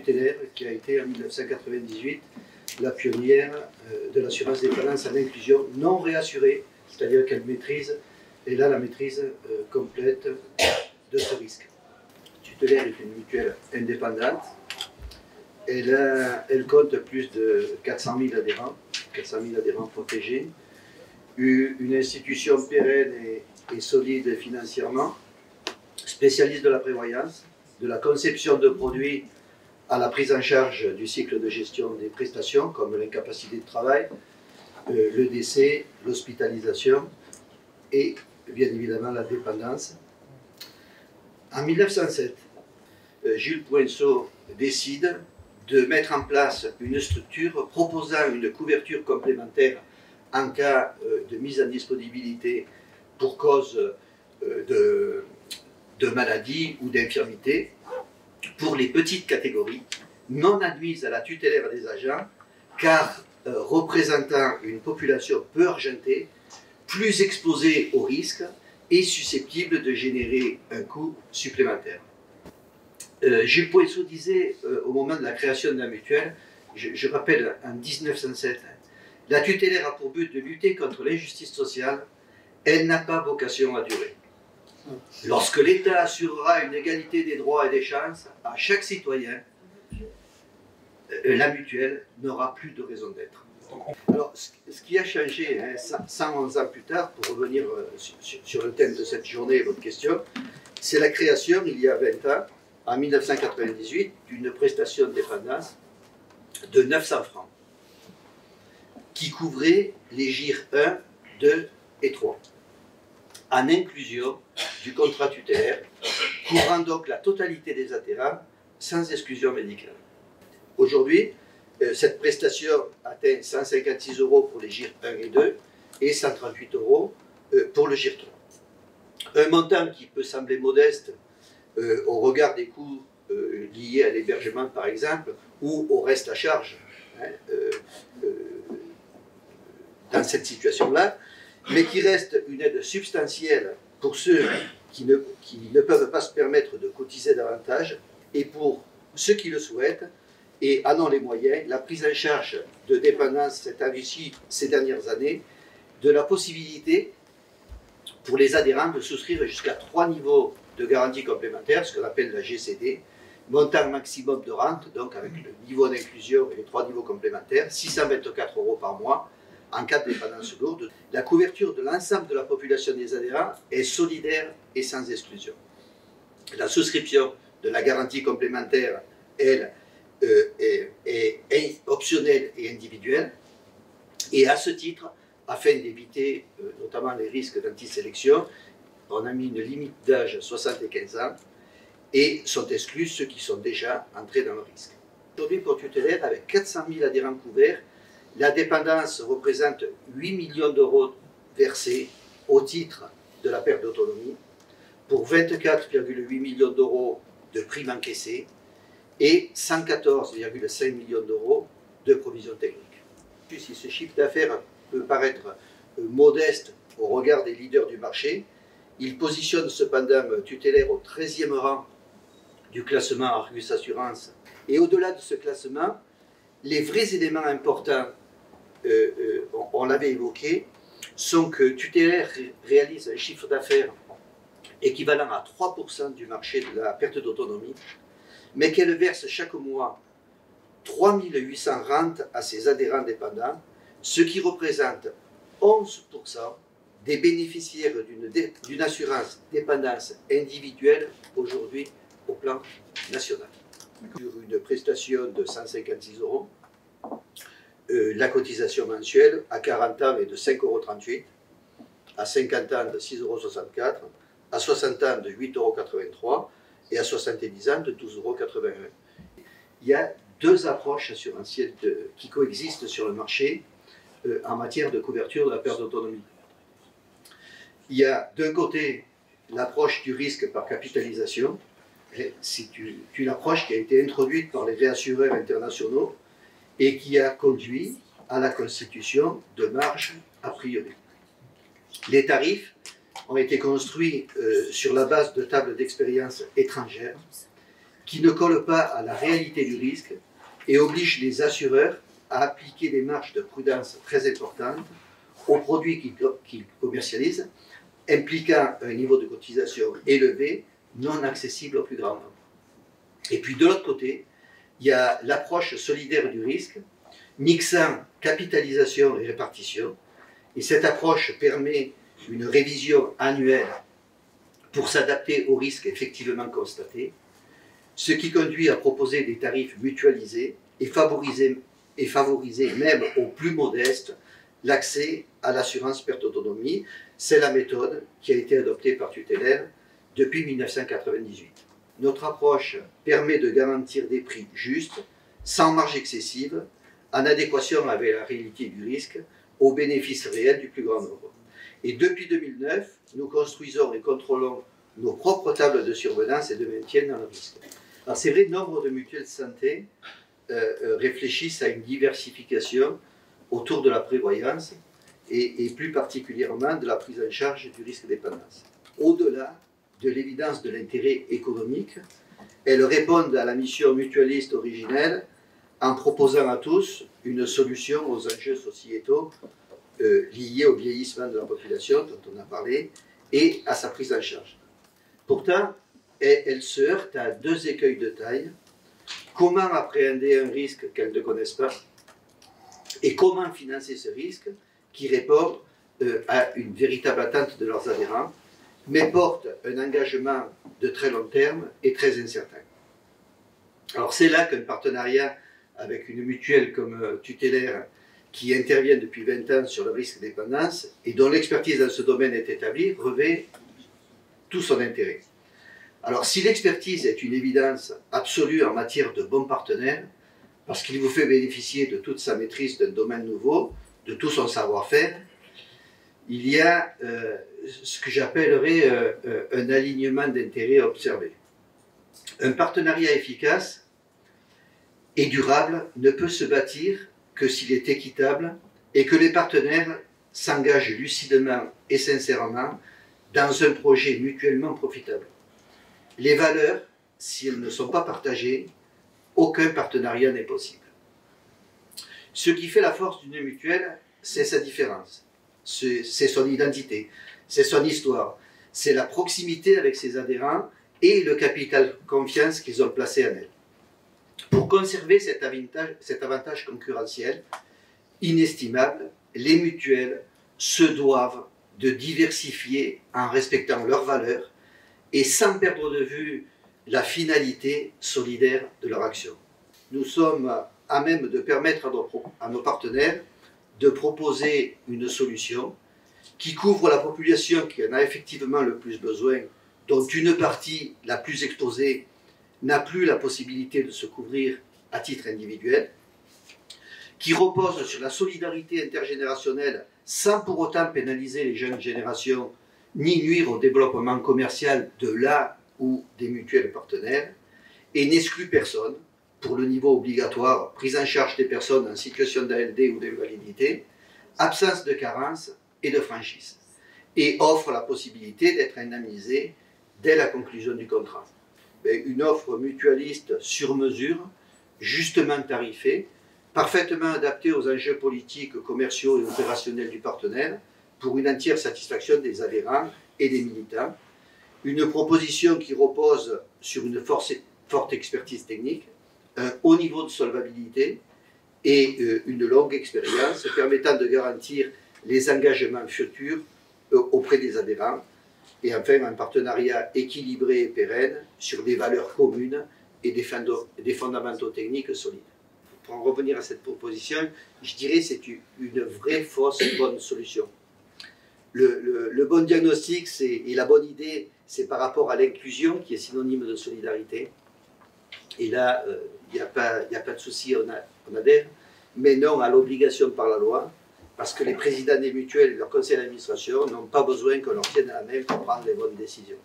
tutélaire qui a été en 1998 la pionnière de l'assurance dépendance en inclusion non réassurée, c'est-à-dire qu'elle maîtrise, et là la maîtrise complète de ce risque. Tutélaire est une mutuelle indépendante. Elle compte plus de 400 000 adhérents protégés, une institution pérenne et solide financièrement, spécialiste de la prévoyance, de la conception de produits à la prise en charge du cycle de gestion des prestations, comme l'incapacité de travail, le décès, l'hospitalisation et bien évidemment la dépendance. En 1907, Jules Poinceau décide de mettre en place une structure proposant une couverture complémentaire en cas de mise en disponibilité pour cause de maladie ou d'infirmité pour les petites catégories non admises à la tutélaire des agents car représentant une population peu argentée, plus exposée au risque et susceptible de générer un coût supplémentaire. Jules Poinceau disait au moment de la création de la mutuelle, je rappelle en 1907, la tutélaire a pour but de lutter contre l'injustice sociale, elle n'a pas vocation à durer. Lorsque l'État assurera une égalité des droits et des chances à chaque citoyen, la mutuelle n'aura plus de raison d'être. Alors, ce qui a changé 111 ans plus tard, pour revenir sur le thème de cette journée et votre question, c'est la création, il y a 20 ans, en 1998, d'une prestation de dépendance de 900 francs, qui couvrait les GIR 1, 2 et 3, en inclusion du contrat tutélaire, couvrant donc la totalité des adhérents sans exclusion médicale. Aujourd'hui, cette prestation atteint 156 € pour les GIR 1 et 2 et 138 € pour le GIR 3. Un montant qui peut sembler modeste au regard des coûts liés à l'hébergement par exemple, ou au reste à charge dans cette situation-là, mais qui reste une aide substantielle pour ceux qui ne peuvent pas se permettre de cotiser davantage, et pour ceux qui le souhaitent et en ont les moyens, la prise en charge de dépendance s'est enrichie ces dernières années de la possibilité pour les adhérents de souscrire jusqu'à 3 niveaux de garantie complémentaire, ce qu'on appelle la GCD, montant maximum de rente, donc avec le niveau d'inclusion et les 3 niveaux complémentaires, 624 € par mois en cas de dépendance lourde. La couverture de l'ensemble de la population des adhérents est solidaire et sans exclusion. La souscription de la garantie complémentaire, elle, est optionnelle et individuelle, et à ce titre, afin d'éviter notamment les risques d'antisélection, on a mis une limite d'âge 75 ans et sont exclus ceux qui sont déjà entrés dans le risque. Aujourd'hui, pour tutélaire, avec 400 000 adhérents couverts, la dépendance représente 8 millions d'euros versés au titre de la perte d'autonomie pour 24,8 millions d'euros de primes encaissées et 114,5 millions d'euros de provisions techniques. Si ce chiffre d'affaires peut paraître modeste au regard des leaders du marché, il positionne cependant tutélaire au 13e rang du classement Argus Assurance. Et au-delà de ce classement, les vrais éléments importants, on l'avait évoqué, sont que tutélaire réalise un chiffre d'affaires équivalent à 3% du marché de la perte d'autonomie, mais qu'elle verse chaque mois 3 800 rentes à ses adhérents dépendants, ce qui représente 11% des bénéficiaires d'une assurance dépendance individuelle aujourd'hui au plan national. Sur une prestation de 156 €, la cotisation mensuelle à 40 ans est de 5,38 €, à 50 ans de 6,64 €, à 60 ans de 8,83 € et à 70 ans de 12,81 €. Il y a 2 approches assurantielles qui coexistent sur le marché en matière de couverture de la perte d'autonomie. Il y a d'un côté l'approche du risque par capitalisation. C'est une approche qui a été introduite par les réassureurs internationaux et qui a conduit à la constitution de marges a priori. Les tarifs ont été construits sur la base de tables d'expérience étrangères qui ne colle pas à la réalité du risque et oblige les assureurs à appliquer des marges de prudence très importantes aux produits qu'ils commercialisent, impliquant un niveau de cotisation élevé, non accessible au plus grand nombre. Et puis de l'autre côté, il y a l'approche solidaire du risque, mixant capitalisation et répartition. Et cette approche permet une révision annuelle pour s'adapter aux risques effectivement constatés, ce qui conduit à proposer des tarifs mutualisés et favoriser même aux plus modestes l'accès à l'assurance perte d'autonomie. C'est la méthode qui a été adoptée par Tutelaire depuis 1998. Notre approche permet de garantir des prix justes, sans marge excessive, en adéquation avec la réalité du risque, au bénéfice réel du plus grand nombre. Et depuis 2009, nous construisons et contrôlons nos propres tables de surveillance et de maintien dans le risque. Alors c'est vrai, nombre de mutuelles de santé réfléchissent à une diversification autour de la prévoyance et plus particulièrement de la prise en charge du risque dépendance. Au-delà de l'évidence de l'intérêt économique, elles répondent à la mission mutualiste originelle en proposant à tous une solution aux enjeux sociétaux liés au vieillissement de la population, dont on a parlé, et à sa prise en charge. Pourtant, elles se heurtent à deux écueils de taille. Comment appréhender un risque qu'elles ne connaissent pas et comment financer ce risque qui répond à une véritable attente de leurs adhérents, mais porte un engagement de très long terme et très incertain. Alors c'est là qu'un partenariat avec une mutuelle comme Tutelaire, qui intervient depuis 20 ans sur le risque de dépendance et dont l'expertise dans ce domaine est établie, revêt tout son intérêt. Alors si l'expertise est une évidence absolue en matière de bons partenaires, parce qu'il vous fait bénéficier de toute sa maîtrise d'un domaine nouveau, de tout son savoir-faire, il y a ce que j'appellerais un alignement d'intérêts observé. Un partenariat efficace et durable ne peut se bâtir que s'il est équitable et que les partenaires s'engagent lucidement et sincèrement dans un projet mutuellement profitable. Les valeurs, si elles ne sont pas partagées, aucun partenariat n'est possible. Ce qui fait la force d'une mutuelle, c'est sa différence, c'est son identité, c'est son histoire, c'est la proximité avec ses adhérents et le capital confiance qu'ils ont placé en elle. Pour conserver cet avantage concurrentiel inestimable, les mutuelles se doivent de diversifier en respectant leurs valeurs et sans perdre de vue la finalité solidaire de leur action. Nous sommes à même de permettre à nos partenaires de proposer une solution qui couvre la population qui en a effectivement le plus besoin, dont une partie la plus exposée n'a plus la possibilité de se couvrir à titre individuel, qui repose sur la solidarité intergénérationnelle sans pour autant pénaliser les jeunes générations ni nuire au développement commercial de la ou des mutuelles partenaires, et n'exclut personne pour le niveau obligatoire, prise en charge des personnes en situation d'ALD ou d'invalidité, absence de carence et de franchise, et offre la possibilité d'être indemnisé dès la conclusion du contrat. Une offre mutualiste sur mesure, justement tarifée, parfaitement adaptée aux enjeux politiques, commerciaux et opérationnels du partenaire, pour une entière satisfaction des adhérents et des militants. Une proposition qui repose sur une forte expertise technique, un haut niveau de solvabilité et une longue expérience permettant de garantir les engagements futurs auprès des adhérents, et enfin un partenariat équilibré et pérenne sur des valeurs communes et des fondamentaux techniques solides. Pour en revenir à cette proposition, je dirais que c'est une vraie fausse bonne solution. Le bon diagnostic et la bonne idée, c'est par rapport à l'inclusion qui est synonyme de solidarité. Et là, il n'y a pas de souci, on adhère, mais non à l'obligation par la loi, parce que les présidents des mutuelles et leur conseil d'administration n'ont pas besoin qu'on leur tienne à la main pour prendre les bonnes décisions.